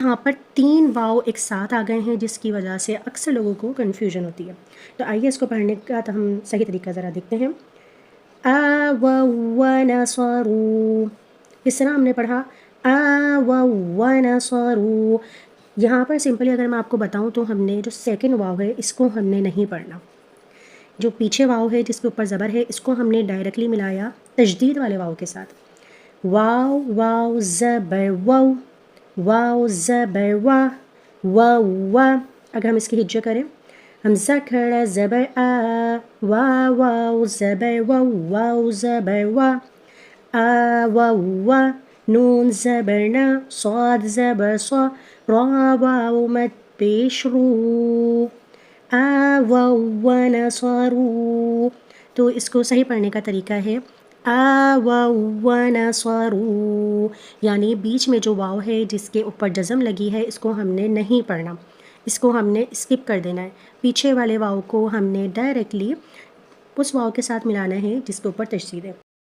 یہاں پر 3 واو ایک ساتھ آ گئے ہیں جس کی وجہ سے اکثر لوگوں کو کنفیوژن ہوتی ہے. تو آئیے اس کو پڑھنے کا تو ہم صحیح طریقہ ذرا دیکھتے ہیں. ونصروا، اس طرح ہم نے پڑھا ونصروا. یہاں پر سمپلی اگر میں آپ کو بتاؤں تو ہم نے جو سیکنڈ واو ہے اس کو ہم نے نہیں پڑھنا. جو پیچھے واو ہے جس کے اوپر زبر ہے اس کو ہم نے ڈائریکٹلی ملایا تشدید والے واو کے ساتھ. واو واو زبر واو، واو زبر وا، واو وا. اگر ہم اس کی ہجے کریں، حمزہ کھڑا زبر آ، واو زبر واو، واو زبر وا، آ واو وا. نون زبر نا، صاد زبر صا، را واو مد پیش رو، آووا ونصروا. تو اس کو صحیح پڑھنے کا طریقہ ہے آووا ونصروا، یعنی بیچ میں جو واو ہے جس کے اوپر جزم لگی ہے اس کو ہم نے نہیں پڑھنا، اس کو ہم نے اسکپ کر دینا ہے. پیچھے والے واو کو ہم نے ڈائریکٹلی اس واو کے ساتھ ملانا ہے جس کے اوپر تشدید ہے.